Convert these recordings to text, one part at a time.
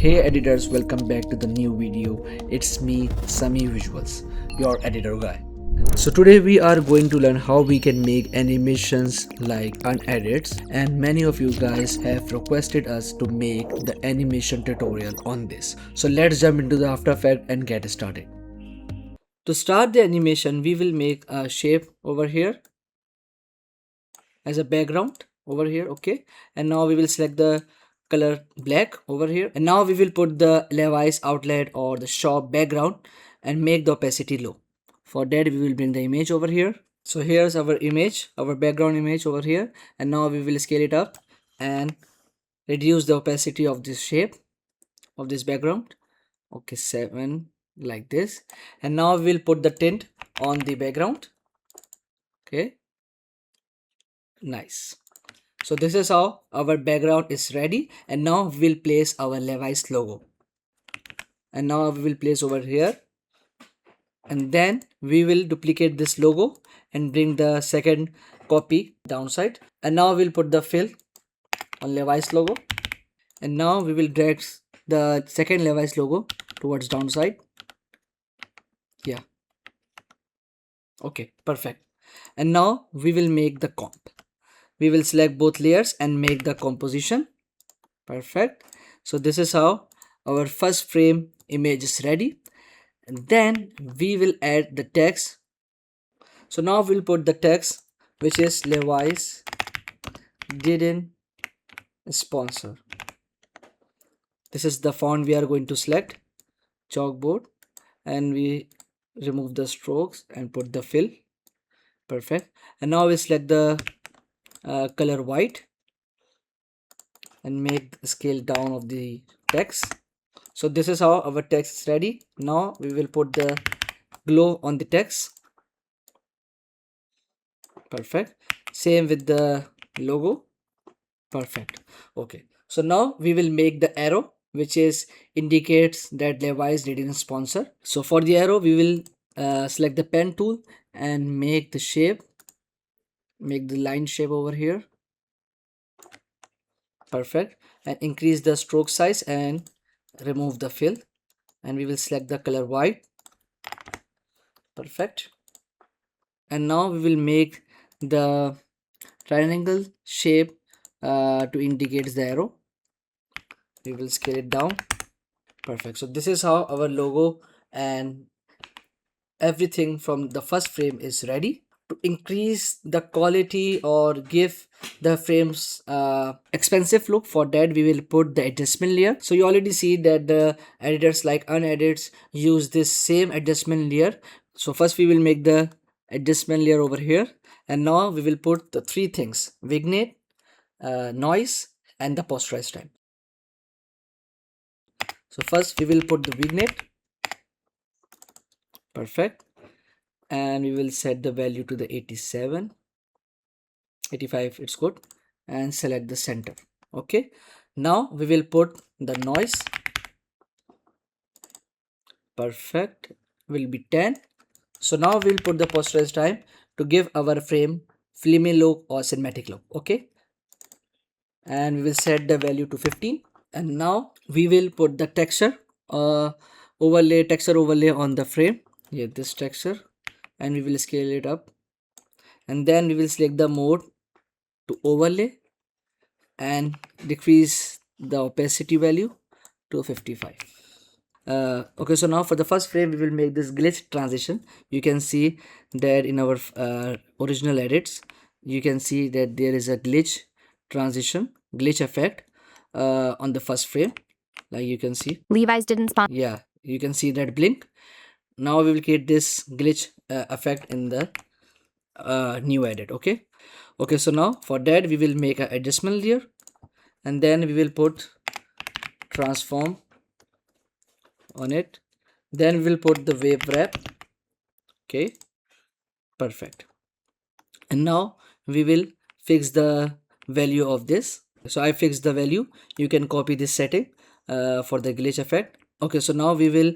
Hey editors, welcome back to the new video. It's me, Sami Visuals, your editor guy. So today we are going to learn how we can make animations like unedits, and many of you guys have requested us to make the animation tutorial on this. So let's jump into the After Effects and get started. To start the animation, we will make a shape over here as a background over here, okay? And now we will select the color black over here, and now we will put the Levi's outlet or the shop background and make the opacity low. For that we will bring the image over here. So here's our image, our background image over here, and now we will scale it up and reduce the opacity of this shape of this background. Okay, 7 like this. And now we will put the tint on the background. Okay, nice. So this is how our background is ready, and now we'll place our Levi's logo, and now we will place over here, and then we will duplicate this logo and bring the second copy downside, and now we'll put the fill on Levi's logo, and now we will drag the second Levi's logo towards downside. Yeah, okay, perfect. And now we will make the comp. We will select both layers and make the composition. Perfect. So this is how our first frame image is ready, and then we will add the text. So now we'll put the text, which is Levi's didn't sponsor. This is the font we are going to select, chalkboard, and we remove the strokes and put the fill. Perfect. And now we select the color white and make the scale down of the text. So this is how our text is ready. Now we will put the glow on the text. Perfect. Same with the logo. Perfect. Okay, so now we will make the arrow, which is indicates that Levi's didn't sponsor. So for the arrow we will select the pen tool and make the shape, make the line shape over here. Perfect. And increase the stroke size and remove the fill, and we will select the color white. Perfect. And now we will make the triangle shape to indicate the arrow. We will scale it down. Perfect. So this is how our logo and everything from the first frame is ready. To increase the quality or give the frames expensive look, for that we will put the adjustment layer. So you already see that the editors like unedits use this same adjustment layer. So first we will make the adjustment layer over here, and now we will put the three things: vignette, noise, and the posterized time. So first we will put the vignette. Perfect. And we will set the value to the 87, 85, it's good, and select the center. Okay, now we will put the noise. Perfect, will be 10. So now we'll put the posterized time to give our frame filmy look or cinematic look. Okay, and we will set the value to 15. And now we will put the texture overlay on the frame. Yeah, this texture, and we will scale it up, and then we will select the mode to overlay and decrease the opacity value to 55. Okay, so now for the first frame we will make this glitch transition. You can see that in our original edits, you can see that there is a glitch transition, glitch effect on the first frame, like you can see. Levi's didn't sponsor. Yeah, you can see that blink. Now we will create this glitch effect in the new edit. Okay, so now for that we will make an adjustment layer, and then we will put transform on it, then we will put the wave wrap. Okay, perfect. And now we will fix the value of this. So I fixed the value. You can copy this setting for the glitch effect. Okay, so now we will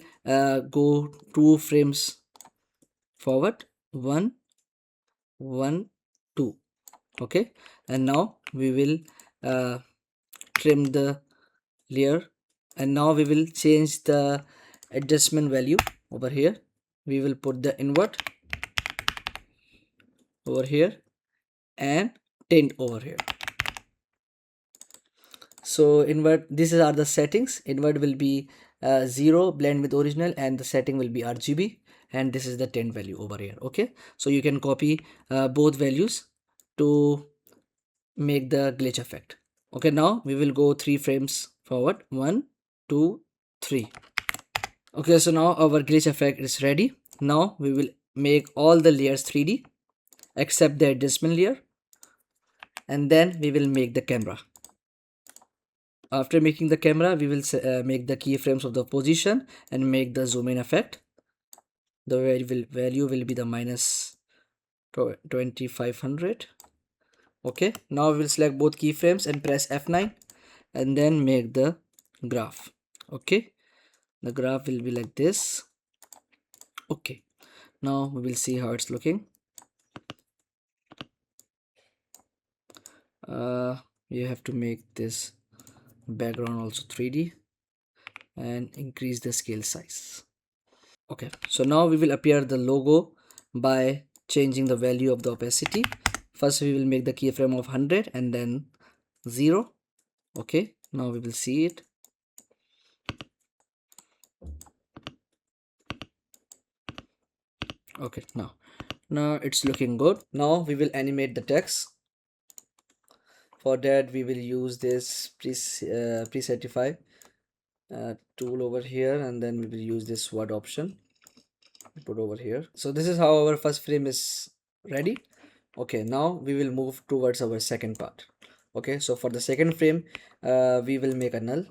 go 2 frames forward, 1 1 2. Okay, and now we will trim the layer And now we will change the adjustment value over here. We will put the invert over here and tint over here. So invert, these are the settings. Invert will be 0, blend with original, and the setting will be RGB, and this is the tint value over here. Okay, so you can copy both values to make the glitch effect. Okay, now we will go 3 frames forward. 1, 2, 3. Okay, so now our glitch effect is ready. Now we will make all the layers 3D except the adjustment layer, and then we will make the camera. After making the camera, we will make the keyframes of the position and make the zoom in effect. The value will be the minus 2500. Okay, now we will select both keyframes and press F9 and then make the graph. Okay, the graph will be like this. Okay, now we will see how it's looking. You have to make this background also 3D and increase the scale size. Okay, so now we will appear the logo by changing the value of the opacity. First we will make the keyframe of 100 and then 0. Okay, now we will see it. Okay, now it's looking good. Now we will animate the text. For that we will use this presetify tool over here, and then we will use this word option, put over here. So this is how our first frame is ready. Okay, now we will move towards our second part. Okay, so for the second frame we will make a null,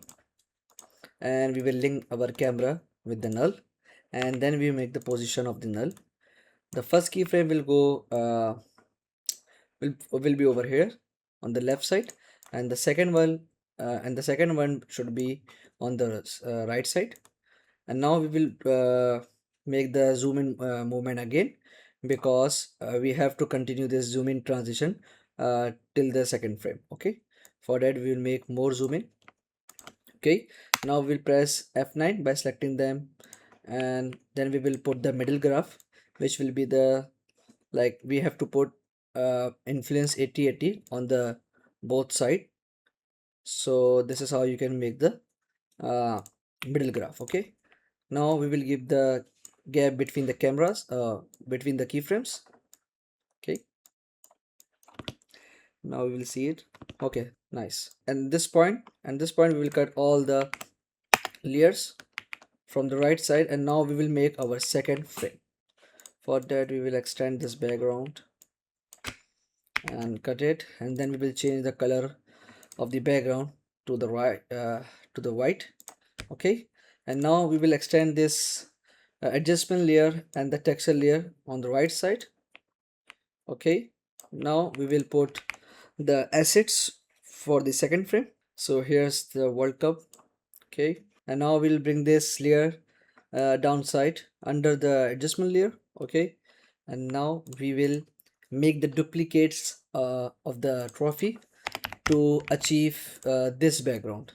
and we will link our camera with the null, and then we make the position of the null. The first keyframe will go will be over here on the left side, and the second one should be on the right side. And now we will make the zoom in movement again, because we have to continue this zoom in transition till the second frame. Okay, for that we will make more zoom in. Okay, now we'll press F9 by selecting them, and then we will put the middle graph, which will be the, like, we have to put influence 80/80 on the both side. So this is how you can make the middle graph. Okay, now we will give the gap between the cameras, between the keyframes. Okay, now we will see it. Okay, nice. And this point we will cut all the layers from the right side, and now we will make our second frame. For that we will extend this background and cut it, and then we will change the color of the background to the right, to the white. Okay, and now we will extend this adjustment layer and the texture layer on the right side. Okay, now we will put the assets for the second frame. So here's the World Cup. Okay, and now we'll bring this layer downside under the adjustment layer. Okay, and now we will make the duplicates of the trophy to achieve this background.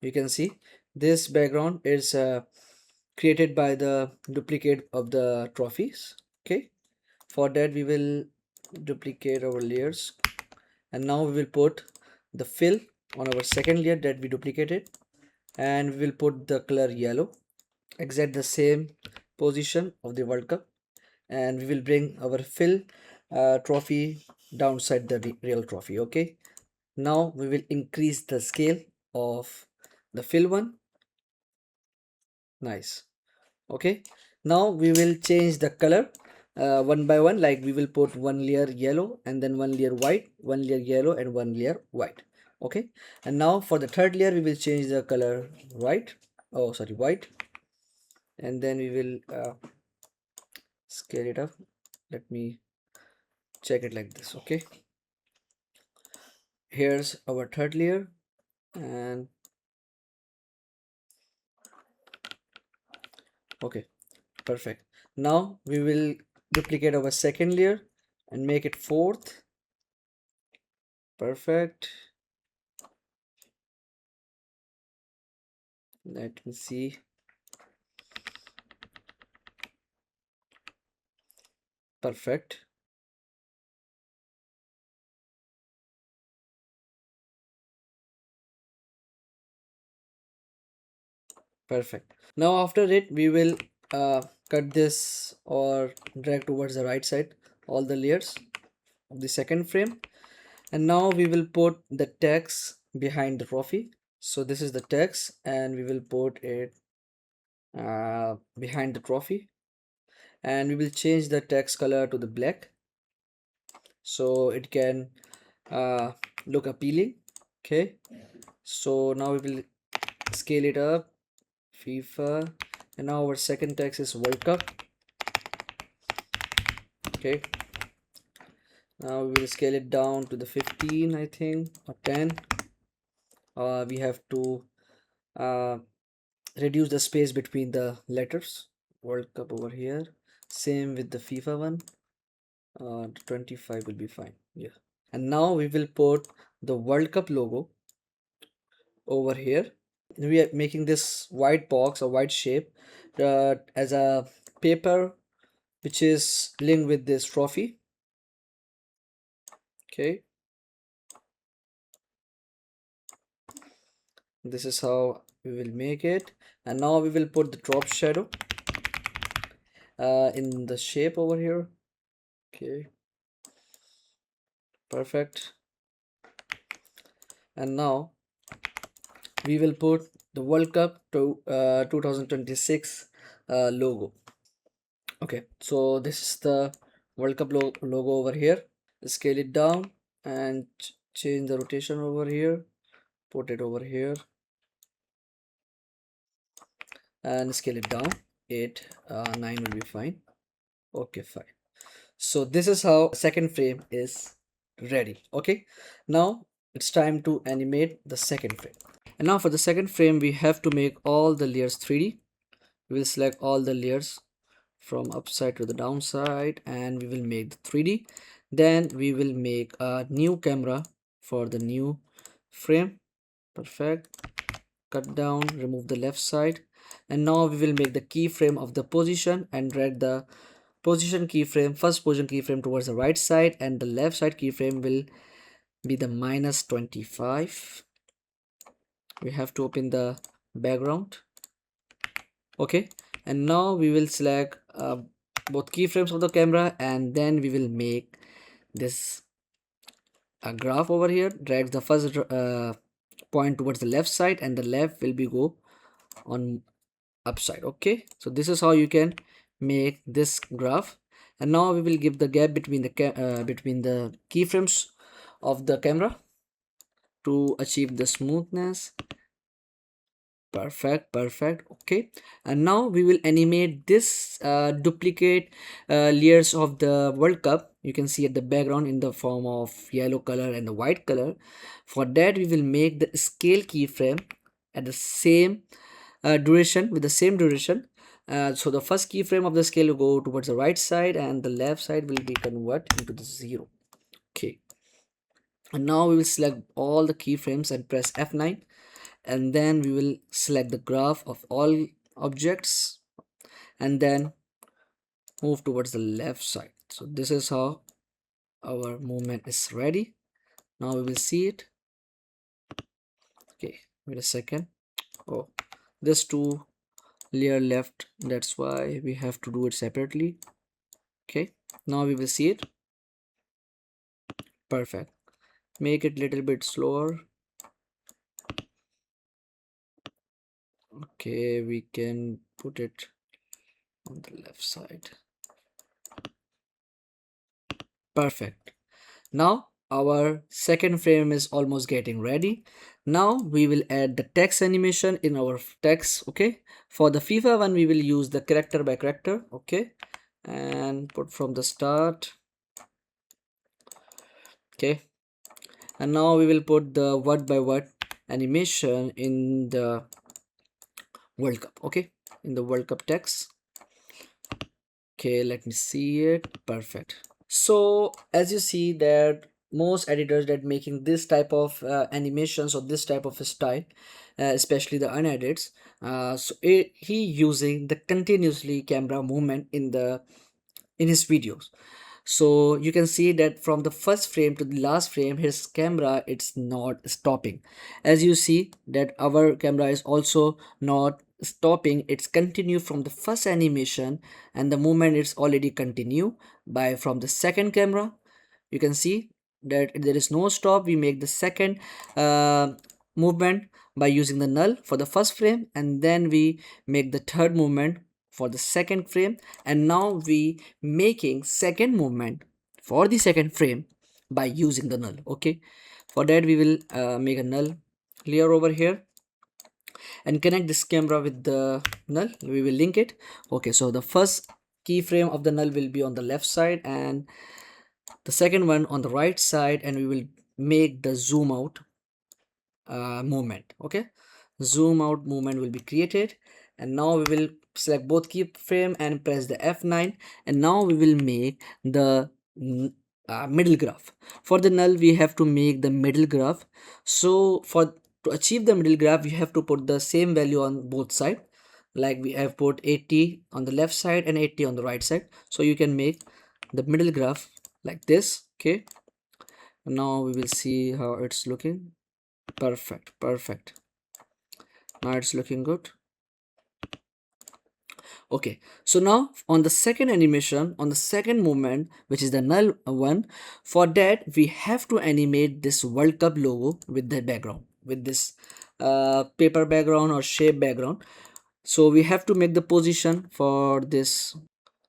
You can see this background is created by the duplicate of the trophies. Okay, for that we will duplicate our layers, and now we will put the fill on our second layer that we duplicated, and we will put the color yellow, exact the same position of the World Cup, and we will bring our fill trophy downside the real trophy. Okay, now we will increase the scale of the fill one. Nice. Okay, now we will change the color one by one. Like, we will put one layer yellow, and then one layer white, one layer yellow, and one layer white. Okay, and now for the third layer we will change the color white, oh sorry, white, and then we will scale it up. Let me check it like this. Okay, here's our third layer, and okay, perfect. Now we will duplicate our second layer and make it fourth. Perfect. Let me see. Perfect. Perfect. Now after it, we will cut this or drag towards the right side all the layers of the second frame. And now we will put the text behind the trophy. So this is the text and we will put it behind the trophy, and we will change the text color to the black so it can uh, look appealing. Okay, so now we will scale it up, FIFA, and now our second text is World Cup. Okay, now we will scale it down to the 15, I think, or 10. We have to uh, reduce the space between the letters. World Cup over here, same with the FIFA one. 25 will be fine, yeah. And now we will put the World Cup logo over here. We are making this white box or white shape as a paper which is linked with this trophy. Okay, this is how we will make it. And now we will put the drop shadow in the shape over here. Okay, perfect. And now we will put the World Cup to 2026 logo. Okay, so this is the World Cup logo over here. Scale it down and change the rotation over here, put it over here and scale it down. 8 9 will be fine. Okay, fine. So this is how second frame is ready. Okay, now it's time to animate the second frame. And now for the second frame we have to make all the layers 3D. We will select all the layers from upside to the downside and we will make the 3D. Then we will make a new camera for the new frame. Perfect. Cut down, remove the left side, and now we will make the keyframe of the position and drag the position keyframe, first position keyframe towards the right side, and the left side keyframe will be the -25. We have to open the background. Okay, and now we will select both keyframes of the camera and then we will make this a graph over here. Drag the first point towards the left side and the left will be go on upside. Okay, so this is how you can make this graph. And now we will give the gap between the keyframes of the camera to achieve the smoothness. Perfect, perfect. Okay, and now we will animate this duplicate layers of the World Cup. You can see at the background in the form of yellow color and the white color. For that we will make the scale keyframe at the same duration, with the same duration. So the first keyframe of the scale will go towards the right side and the left side will be converted into the 0. Okay, and now we will select all the keyframes and press F9, and then we will select the graph of all objects and then move towards the left side. So this is how our movement is ready. Now we will see it. Okay, wait a second. Oh, this two layer left, that's why we have to do it separately. Okay, now we will see it. Perfect. Make it little bit slower. Okay, we can put it on the left side. Perfect. Now our second frame is almost getting ready. Now we will add the text animation in our text. Okay, for the FIFA one we will use the character by character. Okay, and put from the start. Okay, and now we will put the word by word animation in the World Cup. Okay, in the World Cup text. Okay, let me see it. Perfect. So as you see that most editors that making this type of animations or this type of style, especially the unedits. He using the continuously camera movement in his videos. So you can see that from the first frame to the last frame his camera it's not stopping. As you see that our camera is also not stopping, it's continue from the first animation, and the movement is already continue by from the second camera. You can see that there is no stop. We make the second movement by using the null for the first frame, and then we make the third movement for the second frame, and now we making second movement for the second frame by using the null. Okay, for that we will make a null layer over here and connect this camera with the null. We will link it. Okay, so the first keyframe of the null will be on the left side and the second one on the right side, and we will make the zoom out movement. Okay, zoom out movement will be created, and now we will select both keyframe and press the F9, and now we will make the middle graph. For the null we have to make the middle graph. So for to achieve the middle graph we have to put the same value on both sides, like we have put 80 on the left side and 80 on the right side. So you can make the middle graph like this. Okay, now we will see how it's looking. Perfect. Now it's looking good. Okay, so now on the second animation, on the second movement, which is the null one, for that we have to animate this World Cup logo with the background, with this paper background or shape background. So we have to make the position for this.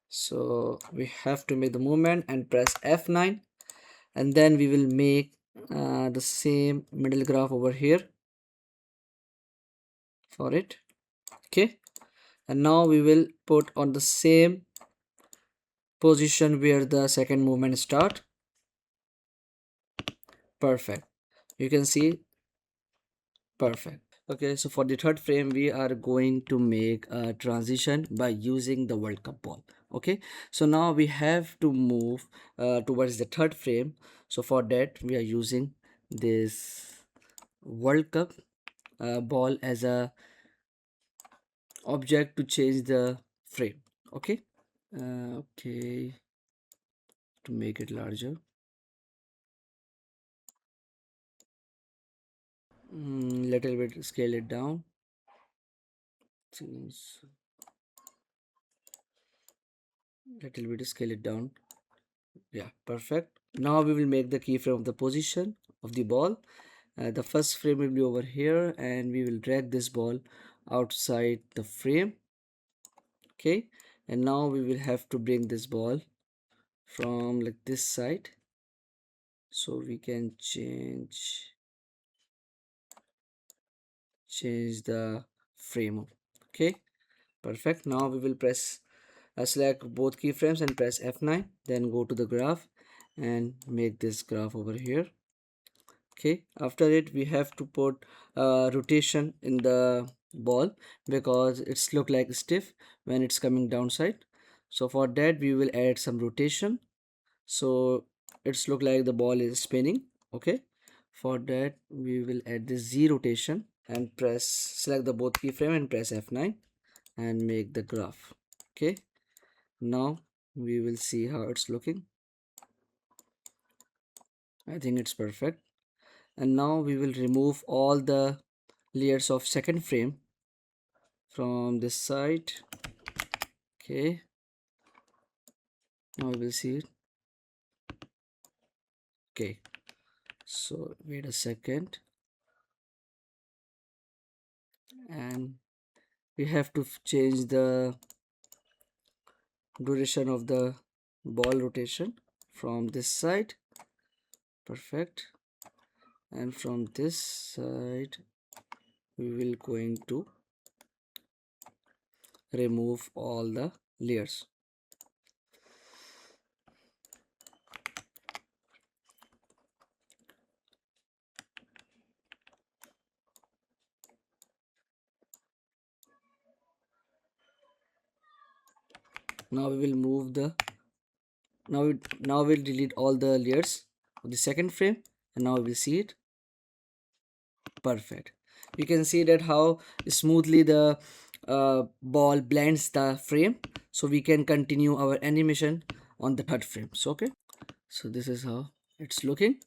So we have to make the movement and press F9, and then we will make the same middle graph over here for it. Okay, and now we will put on the same position where the second movement start. Perfect, you can see. Perfect. Okay, so for the third frame we are going to make a transition by using the World Cup ball. Okay, so now we have to move towards the third frame. So for that we are using this World Cup ball as a object to change the frame. Okay, okay, to make it larger, little bit scale it down. Change, little bit scale it down. Yeah, perfect. Now we will make the keyframe of the position of the ball. The first frame will be over here, and we will drag this ball outside the frame. Okay, and now we will have to bring this ball from like this side, so we can change the frame. Okay, perfect. Now we will press select both keyframes and press F9, then go to the graph and make this graph over here. Okay, after it we have to put rotation in the ball because it's look like stiff when it's coming downside. So for that we will add some rotation, so it's look like the ball is spinning. Okay, for that we will add the Z rotation and press select the both keyframe and press F9 and make the graph. Okay, now we will see how it's looking. I think it's perfect. And now we will remove all the layers of second frame from this side. Okay, now we will see it. Okay, so wait a second, and we have to change the duration of the ball rotation from this side. Perfect. And from this side we will going to remove all the layers. Now we will move the now we'll delete all the layers of the second frame, and now we see it. Perfect. You can see that how smoothly the ball blends the frame, so we can continue our animation on the third frame. So okay, so this is how it's looking.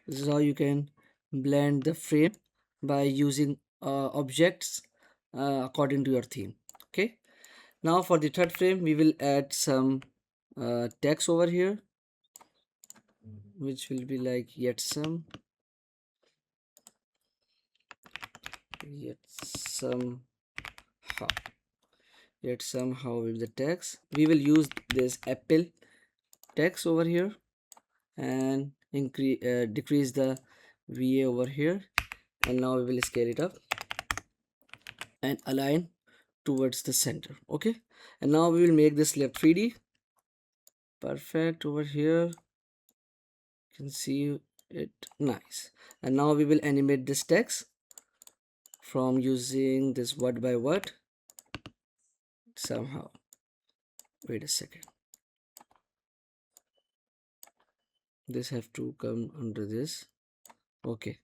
This is how you can blend the frame by using objects according to your theme. Okay, now for the third frame we will add some text over here, which will be like yet some how yet somehow with the text. We will use this apple text over here and increase decrease the VA over here, and now we will scale it up and align towards the center. Okay, and now we will make this left 3D. Perfect. Over here you can see it. Nice. And now we will animate this text from using this word by word somehow. Wait a second, this have to come under this. Okay,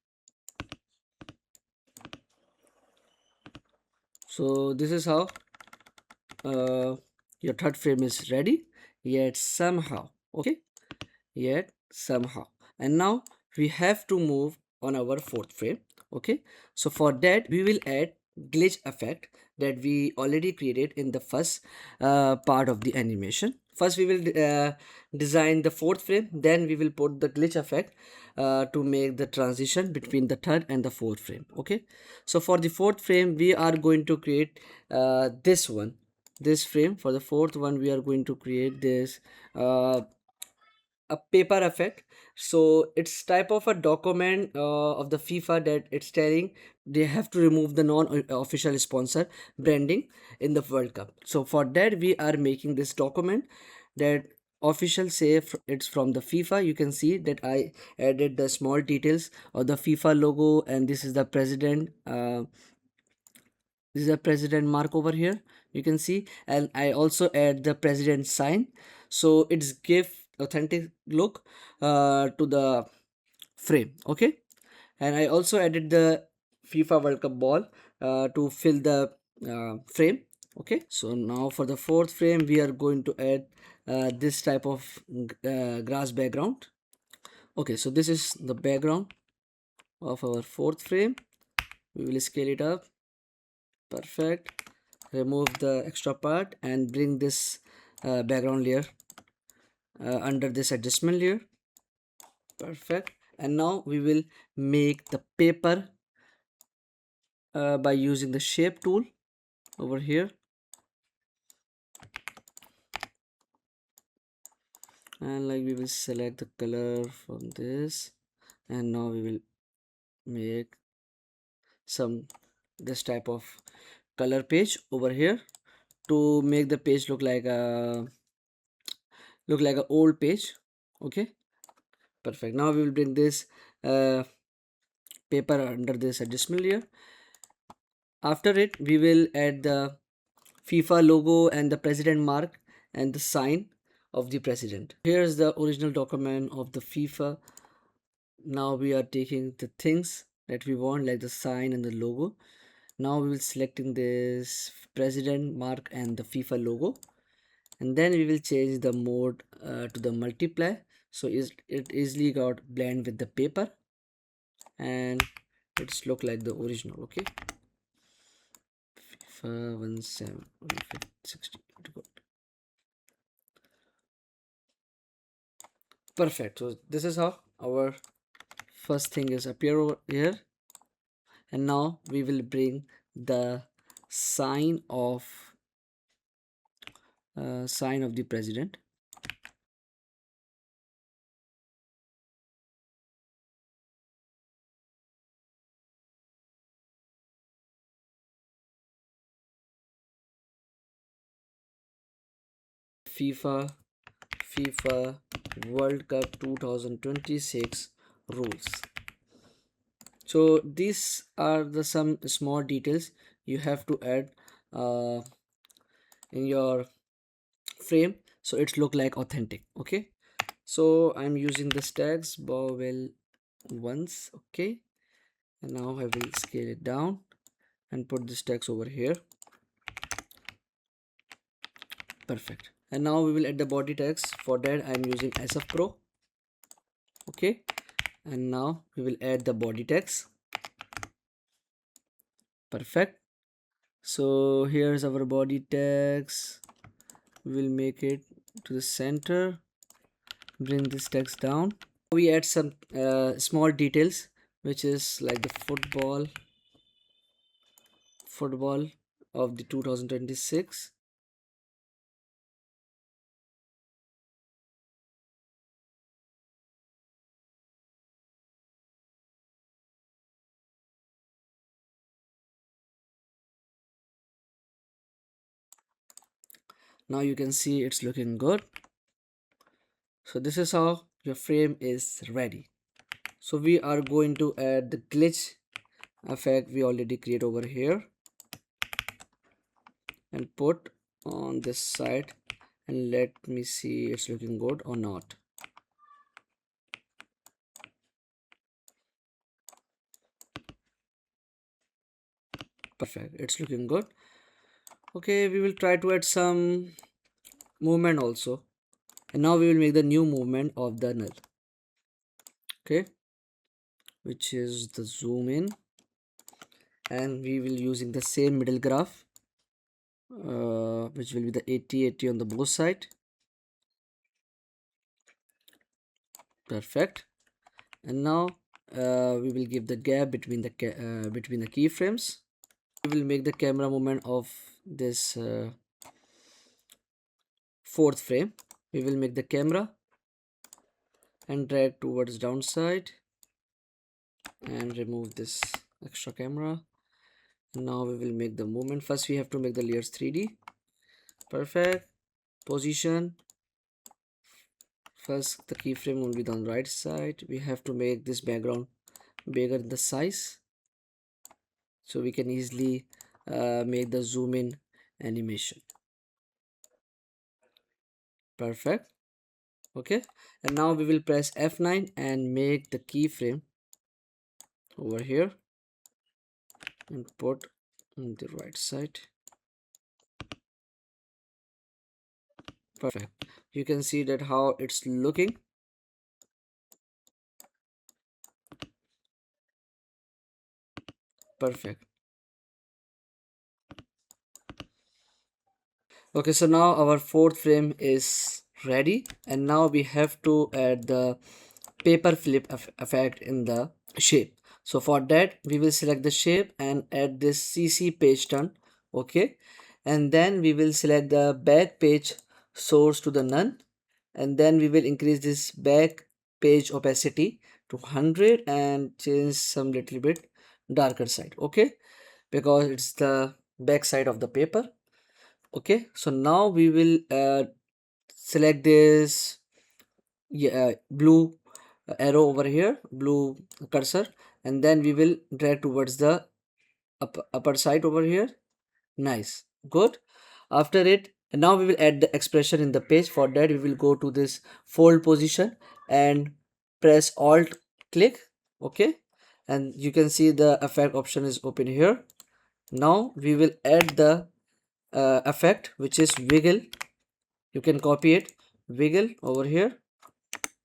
so this is how your third frame is ready, yet somehow. Okay, yet somehow. And now we have to move on our fourth frame. Okay, so for that we will add glitch effect that we already created in the first part of the animation. First we will design the fourth frame, then we will put the glitch effect to make the transition between the third and the fourth frame. Okay, so for the fourth frame we are going to create this frame. For the fourth one we are going to create this a paper effect. So it's type of a document of the FIFA that it's telling they have to remove the non-official sponsor branding in the World Cup. So for that we are making this document that official say it's from the FIFA. You can see that I added the small details of the FIFA logo, and this is the president. This is a president mark over here, you can see, and I also add the president sign, so it's give authentic look to the frame. Okay, and I also added the FIFA World Cup ball to fill the frame. Okay, so now for the fourth frame we are going to add this type of grass background. Okay, so this is the background of our fourth frame. We will scale it up. Perfect. Remove the extra part and bring this background layer under this adjustment layer. Perfect. And now we will make the paper by using the shape tool over here, and like we will select the color from this, and now we will make some this type of color page over here to make the page look like a old page. Okay, perfect. Now we will bring this paper under this adjustment layer. After it we will add the FIFA logo and the president mark and the sign of the president. Here's the original document of the FIFA. Now we are taking the things that we want, like the sign and the logo. Now we will selecting this president mark and the FIFA logo, and then we will change the mode to the multiply, so it easily got blend with the paper and it's look like the original. Okay, FIFA 17 60. Perfect. So this is how our first thing is appear over here, and now we will bring the sign of the president. FIFA World Cup 2026 rules. So these are the some small details you have to add uh, in your frame, so it's look like authentic. Okay, So I'm using the tags bowel once. Okay, and now I will scale it down and put this text over here. Perfect. And now we will add the body text. For that I'm using SF Pro. Okay, and now we will add the body text. Perfect. So here's our body text. We will make it to the center, bring this text down. We add some small details, which is like the football of the 2026. Now you can see it's looking good. So this is how your frame is ready. So we are going to add the glitch effect we already create over here and put on this side, and let me see it's looking good or not. Perfect, it's looking good. Okay, we will try to add some movement also, and now we will make the new movement of the null. Okay, which is the zoom in, and we will using the same middle graph, which will be the 80-80 on the both side. Perfect. And now we will give the gap between the keyframes. We will make the camera movement of this fourth frame. We will make the camera and drag towards downside and remove this extra camera. Now we will make the movement. First we have to make the layers 3D. Perfect. Position. First the keyframe will be on the right side. We have to make this background bigger in the size, so we can easily make the zoom in animation. Perfect. Okay, and now we will press F9 and make the keyframe over here and put on the right side. Perfect. You can see that how it's looking. Perfect. Okay, so now our fourth frame is ready, and now we have to add the paper flip effect in the shape. So for that we will select the shape and add this CC page turn. Okay, and then we will select the back page source to the none, and then we will increase this back page opacity to 100 and change some little bit darker side. Okay, because it's the back side of the paper. Okay, so now we will select this, yeah, blue arrow over here, blue cursor, and then we will drag towards the upper side over here. Nice, good. After it, now we will add the expression in the page. For that we will go to this fold position and press alt click. Okay, and you can see the effect option is open here. Now we will add the effect, which is wiggle. You can copy it, wiggle over here.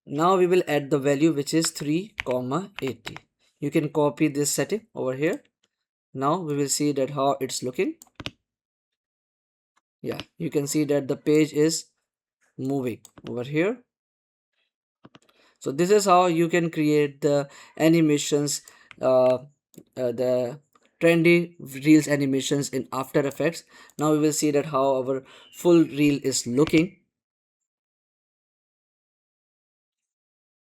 Now we will add the value, which is 3,80. You can copy this setting over here. Now we will see that how it's looking. Yeah, you can see that the page is moving over here. So this is how you can create the animations, the trendy reels animations in After Effects. Now we will see that how our full reel is looking.